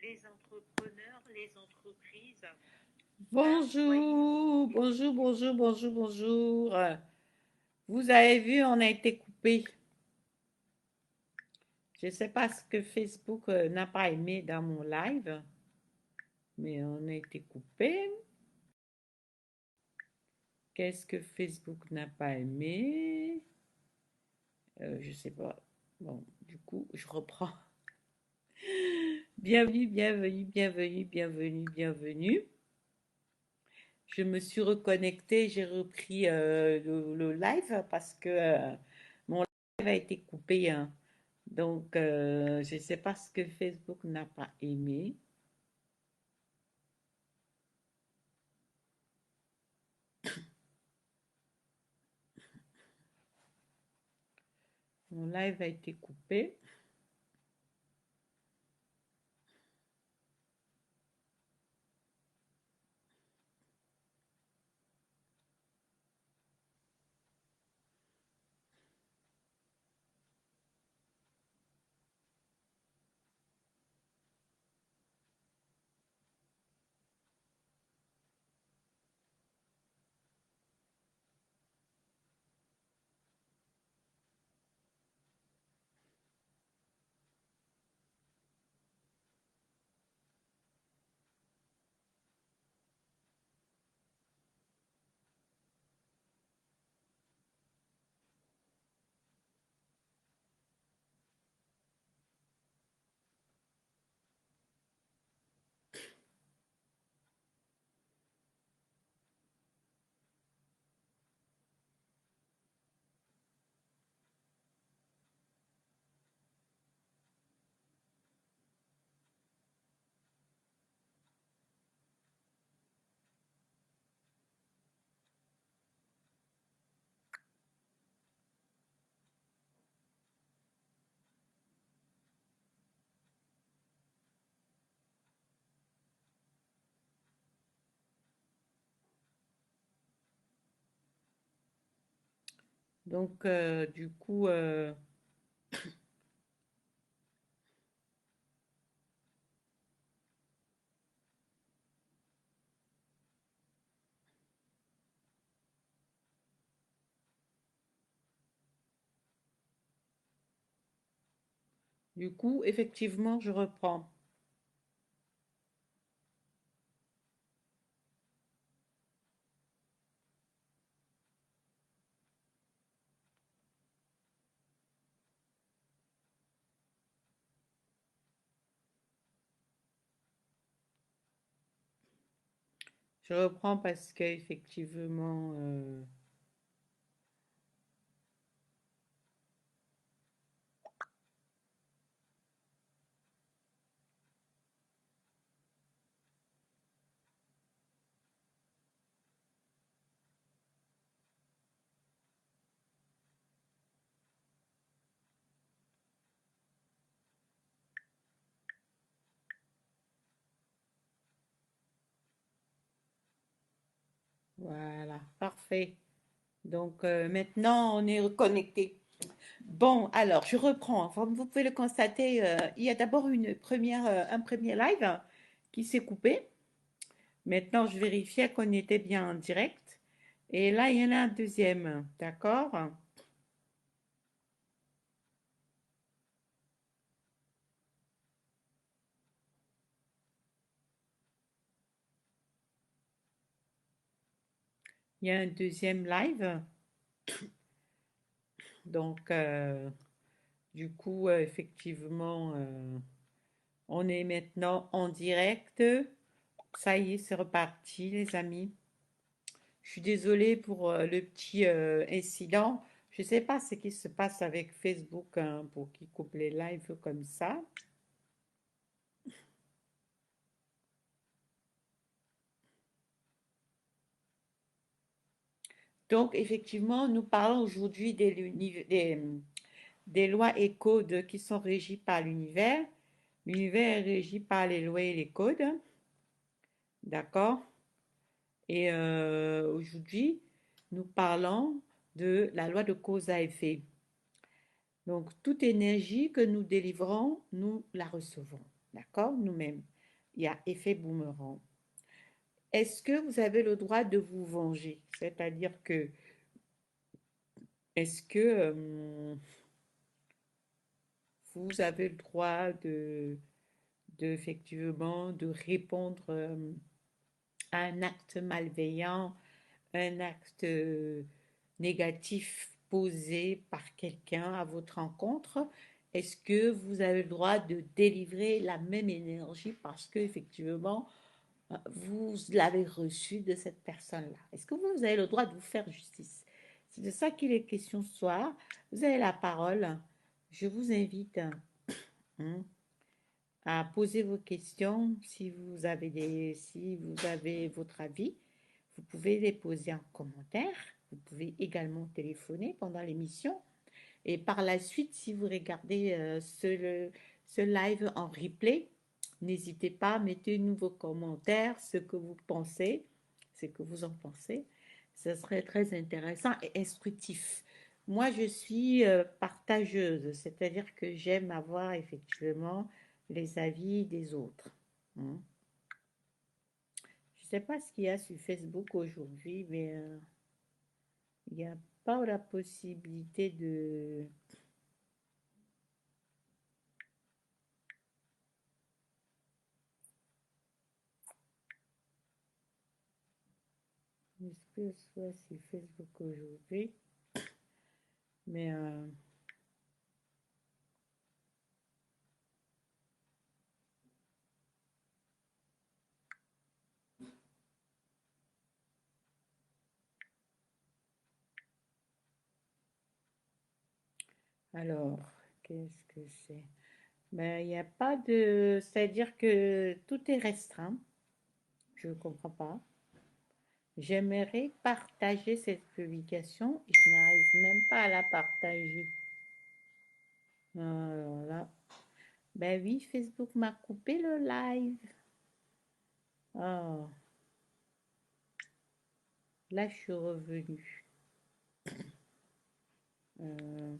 les entrepreneurs, les entreprises. Voyez, Bonjour, bonjour, bonjour, bonjour, bonjour. Vous avez vu, on a été coupé. Je ne sais pas ce que Facebook n'a pas aimé dans mon live, mais on a été coupé. Qu'est-ce que Facebook n'a pas aimé? Je ne sais pas. Bon, du coup, je reprends. Bienvenue, bienvenue, bienvenue, bienvenue, bienvenue. Je me suis reconnectée, j'ai repris le live parce que mon live a été coupé, hein. Donc, je ne sais pas ce que Facebook n'a pas aimé. Mon live a été coupé. Donc, effectivement, je reprends. Je reprends parce qu'effectivement, voilà, parfait. Donc, maintenant, on est reconnecté. Bon, alors, je reprends. Comme vous pouvez le constater, il y a d'abord un premier live qui s'est coupé. Maintenant, je vérifiais qu'on était bien en direct. Et là, il y en a un deuxième, d'accord? Il y a un deuxième live. Donc, effectivement, on est maintenant en direct. Ça y est, c'est reparti, les amis. Je suis désolée pour le petit incident. Je ne sais pas ce qui se passe avec Facebook, hein, pour qu'il coupe les lives comme ça. Donc, effectivement, nous parlons aujourd'hui des lois et codes qui sont régis par l'univers. L'univers est régi par les lois et les codes, d'accord? Et aujourd'hui, nous parlons de la loi de cause à effet. Donc, toute énergie que nous délivrons, nous la recevons. D'accord? Nous-mêmes. Il y a effet boomerang. Est-ce que vous avez le droit de vous venger? C'est-à-dire que, est-ce que vous avez le droit effectivement, de répondre à un acte malveillant, un acte négatif posé par quelqu'un à votre rencontre? Est-ce que vous avez le droit de délivrer la même énergie parce que effectivement vous l'avez reçu de cette personne-là? Est-ce que vous avez le droit de vous faire justice? C'est de ça qu'il est question ce soir. Vous avez la parole. Je vous invite hein, à poser vos questions. Si vous avez votre avis, vous pouvez les poser en commentaire. Vous pouvez également téléphoner pendant l'émission. Et par la suite, si vous regardez ce live en replay, n'hésitez pas, mettez-nous vos commentaires, ce que vous pensez, ce que vous en pensez. Ce serait très intéressant et instructif. Moi, je suis partageuse, c'est-à-dire que j'aime avoir effectivement les avis des autres. Hein. Je ne sais pas ce qu'il y a sur Facebook aujourd'hui, mais il n'y a pas la possibilité de... Est-ce que soit sur Facebook aujourd'hui, mais alors, qu'est-ce que c'est? Ben, il n'y a pas de... C'est-à-dire que tout est restreint. Je ne comprends pas. J'aimerais partager cette publication et je n'arrive même pas à la partager. Alors là, ben oui, Facebook m'a coupé le live. Oh, là, je suis revenue. Euh,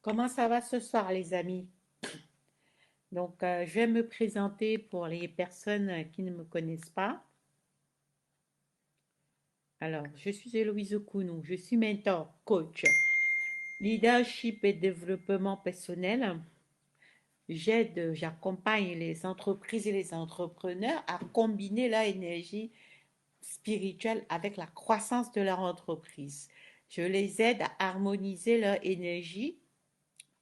Comment ça va ce soir, les amis? Donc, je vais me présenter pour les personnes qui ne me connaissent pas. Alors, je suis Héloïse Kounou, je suis mentor, coach, leadership et développement personnel. J'aide, j'accompagne les entreprises et les entrepreneurs à combiner leur énergie spirituelle avec la croissance de leur entreprise. Je les aide à harmoniser leur énergie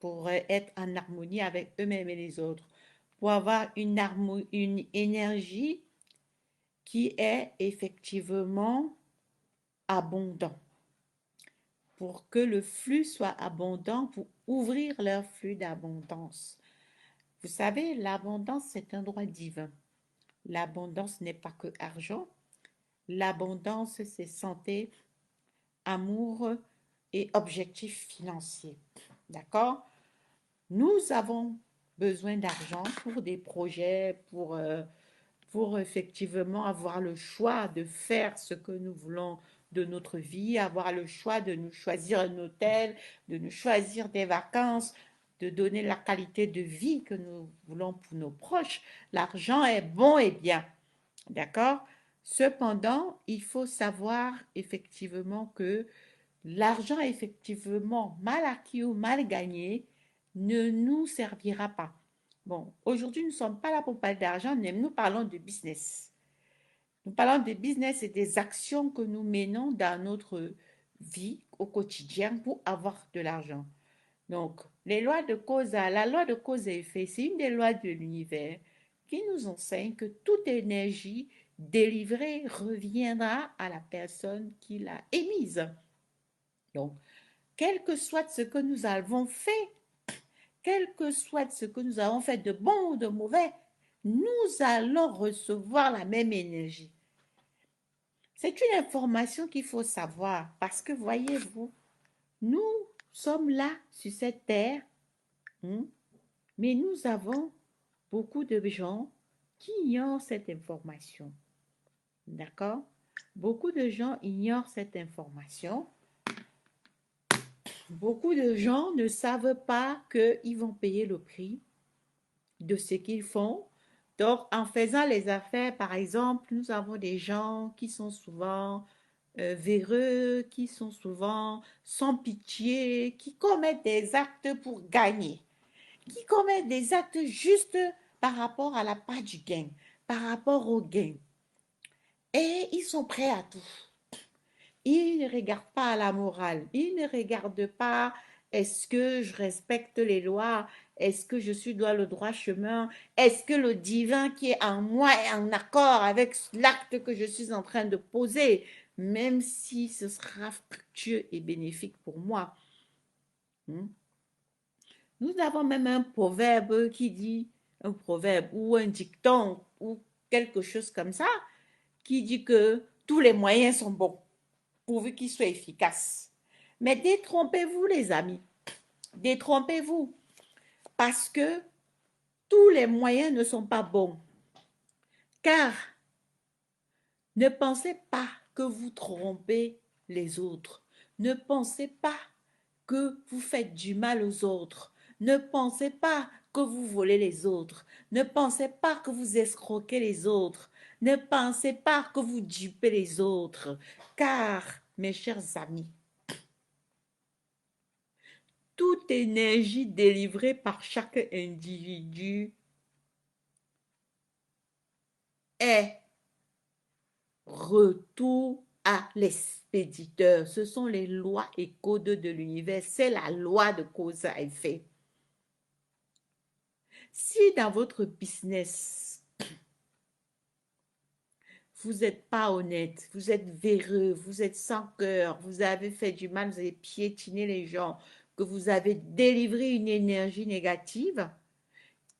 pour être en harmonie avec eux-mêmes et les autres, pour avoir une énergie qui est effectivement abondant, pour que le flux soit abondant, pour ouvrir leur flux d'abondance. Vous savez, l'abondance, c'est un droit divin. L'abondance n'est pas que argent. L'abondance, c'est santé, amour et objectifs financiers. D'accord? Nous avons besoin d'argent pour des projets, pour effectivement avoir le choix de faire ce que nous voulons de notre vie, avoir le choix de nous choisir un hôtel, de nous choisir des vacances, de donner la qualité de vie que nous voulons pour nos proches. L'argent est bon et bien, d'accord? Cependant, il faut savoir effectivement que l'argent effectivement mal acquis ou mal gagné ne nous servira pas. Bon, aujourd'hui, nous ne sommes pas là pour parler d'argent, mais nous parlons de business. Nous parlons de business et des actions que nous menons dans notre vie au quotidien pour avoir de l'argent. Donc, la loi de cause et effet, c'est une des lois de l'univers qui nous enseigne que toute énergie délivrée reviendra à la personne qui l'a émise. Donc, quel que soit ce que nous avons fait, quel que soit ce que nous avons fait de bon ou de mauvais, nous allons recevoir la même énergie. C'est une information qu'il faut savoir parce que voyez-vous, nous sommes là sur cette terre, hein, mais nous avons beaucoup de gens qui ignorent cette information. D'accord? Beaucoup de gens ignorent cette information. Beaucoup de gens ne savent pas qu'ils vont payer le prix de ce qu'ils font. Donc, en faisant les affaires, par exemple, nous avons des gens qui sont souvent véreux, qui sont souvent sans pitié, qui commettent des actes pour gagner, qui commettent des actes juste par rapport à la part du gain, par rapport au gain. Et ils sont prêts à tout. Ils ne regardent pas à la morale. Ils ne regardent pas est-ce que je respecte les lois, est-ce que je suis dans le droit chemin, est-ce que le divin qui est en moi est en accord avec l'acte que je suis en train de poser, même si ce sera fructueux et bénéfique pour moi. Hmm? Nous avons même un proverbe qui dit, un proverbe ou un dicton ou quelque chose comme ça, qui dit que tous les moyens sont bons, pourvu qu'ils soient efficaces. Mais détrompez-vous, les amis, détrompez-vous, parce que tous les moyens ne sont pas bons. Car ne pensez pas que vous trompez les autres. Ne pensez pas que vous faites du mal aux autres. Ne pensez pas que vous volez les autres. Ne pensez pas que vous escroquez les autres. Ne pensez pas que vous dupez les autres. Car, mes chers amis, toute énergie délivrée par chaque individu est retour à l'expéditeur. Ce sont les lois et codes de l'univers. C'est la loi de cause à effet. Si dans votre business, vous n'êtes pas honnête, vous êtes véreux, vous êtes sans cœur, vous avez fait du mal, vous avez piétiné les gens, que vous avez délivré une énergie négative,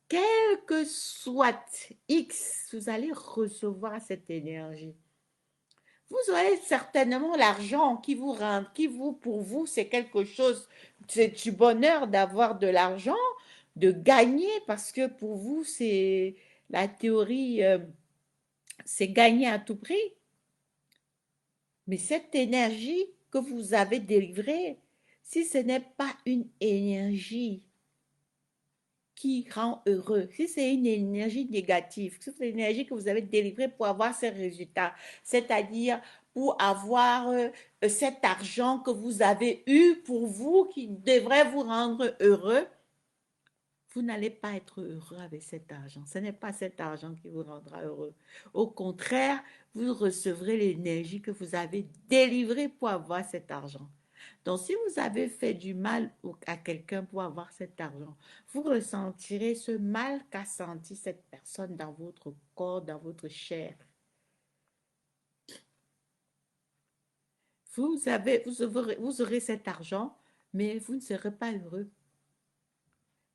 quel que soit X, vous allez recevoir cette énergie. Vous aurez certainement l'argent qui vous rend, pour vous, c'est quelque chose, c'est du bonheur d'avoir de l'argent, de gagner, parce que pour vous, c'est la théorie, c'est gagner à tout prix. Mais cette énergie que vous avez délivrée, si ce n'est pas une énergie qui rend heureux, si c'est une énergie négative, si c'est une énergie que vous avez délivrée pour avoir ces résultats, c'est-à-dire pour avoir cet argent que vous avez eu pour vous qui devrait vous rendre heureux, vous n'allez pas être heureux avec cet argent. Ce n'est pas cet argent qui vous rendra heureux. Au contraire, vous recevrez l'énergie que vous avez délivrée pour avoir cet argent. Donc, si vous avez fait du mal à quelqu'un pour avoir cet argent, vous ressentirez ce mal qu'a senti cette personne dans votre corps, dans votre chair. Vous aurez cet argent, mais vous ne serez pas heureux.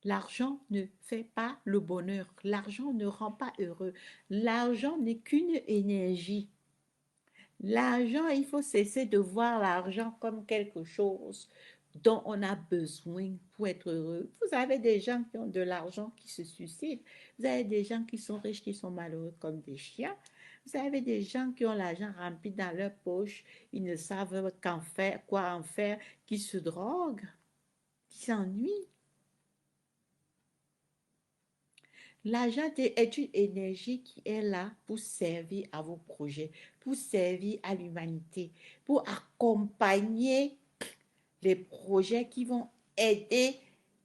L'argent ne fait pas le bonheur. L'argent ne rend pas heureux. L'argent n'est qu'une énergie. L'argent, il faut cesser de voir l'argent comme quelque chose dont on a besoin pour être heureux. Vous avez des gens qui ont de l'argent qui se suicident. Vous avez des gens qui sont riches qui sont malheureux comme des chiens. Vous avez des gens qui ont l'argent rempli dans leur poche. Ils ne savent qu'en faire, quoi en faire, qui se droguent, qui s'ennuient. L'argent est une énergie qui est là pour servir à vos projets, pour servir à l'humanité, pour accompagner les projets qui vont aider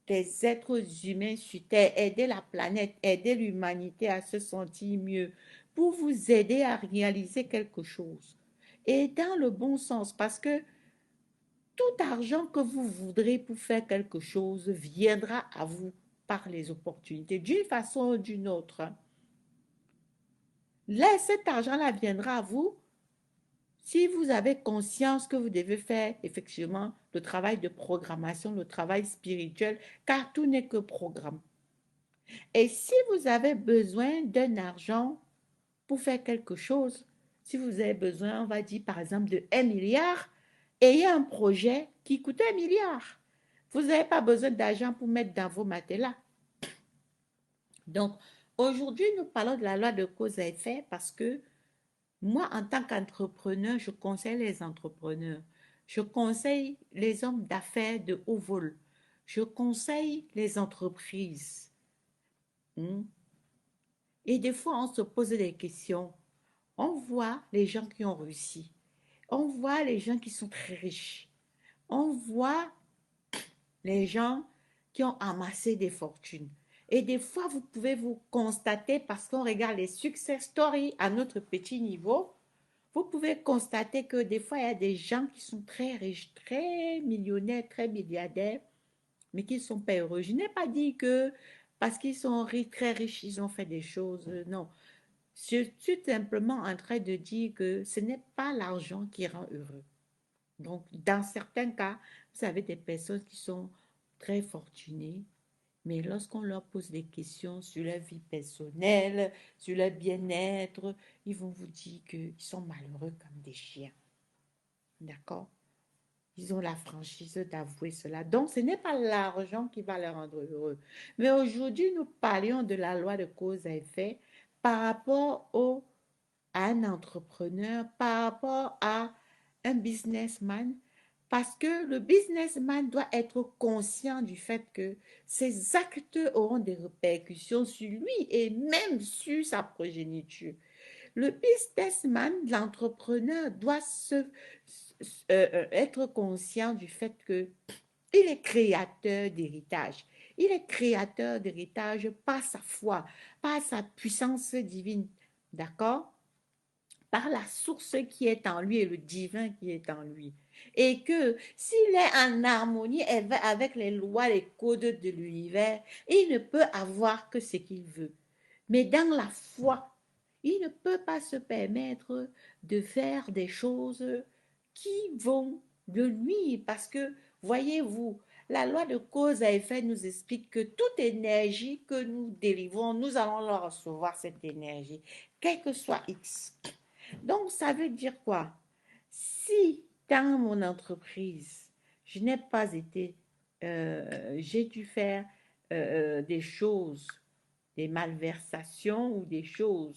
les êtres humains sur Terre, aider la planète, aider l'humanité à se sentir mieux, pour vous aider à réaliser quelque chose. Et dans le bon sens, parce que tout argent que vous voudrez pour faire quelque chose viendra à vous par les opportunités, d'une façon ou d'une autre. Là, cet argent-là viendra à vous si vous avez conscience que vous devez faire effectivement le travail de programmation, le travail spirituel, car tout n'est que programme. Et si vous avez besoin d'un argent pour faire quelque chose, Si vous avez besoin, on va dire par exemple de 1 milliard, ayez un projet qui coûte 1 milliard. Vous n'avez pas besoin d'argent pour mettre dans vos matelas. Donc, aujourd'hui, nous parlons de la loi de cause à effet parce que moi, en tant qu'entrepreneur, je conseille les entrepreneurs. Je conseille les hommes d'affaires de haut vol. Je conseille les entreprises. Hmm. Et des fois, on se pose des questions. On voit les gens qui ont réussi. On voit les gens qui sont très riches. On voit les gens qui ont amassé des fortunes. Et des fois, vous pouvez vous constater, parce qu'on regarde les success stories à notre petit niveau, vous pouvez constater que des fois, il y a des gens qui sont très riches, très millionnaires, très milliardaires, mais qui ne sont pas heureux. Je n'ai pas dit que parce qu'ils sont très riches, ils ont fait des choses. Non. Je suis simplement en train de dire que ce n'est pas l'argent qui rend heureux. Donc, dans certains cas, vous avez des personnes qui sont très fortunées, mais lorsqu'on leur pose des questions sur leur vie personnelle, sur leur bien-être, ils vont vous dire qu'ils sont malheureux comme des chiens. D'accord? Ils ont la franchise d'avouer cela. Donc, ce n'est pas l'argent qui va les rendre heureux. Mais aujourd'hui, nous parlions de la loi de cause à effet par rapport à un entrepreneur, par rapport à un businessman, parce que le businessman doit être conscient du fait que ses actes auront des répercussions sur lui et même sur sa progéniture. Le businessman, l'entrepreneur, doit être conscient du fait que il est créateur d'héritage. Il est créateur d'héritage par sa foi, par sa puissance divine. D'accord? Par la source qui est en lui et le divin qui est en lui. Et que s'il est en harmonie avec les lois, les codes de l'univers, il ne peut avoir que ce qu'il veut. Mais dans la foi, il ne peut pas se permettre de faire des choses qui vont de lui. Parce que, voyez-vous, la loi de cause à effet nous explique que toute énergie que nous délivrons, nous allons la recevoir cette énergie, quel que soit X. Donc, ça veut dire quoi? Si dans mon entreprise, je n'ai pas été, j'ai dû faire des choses, des malversations ou des choses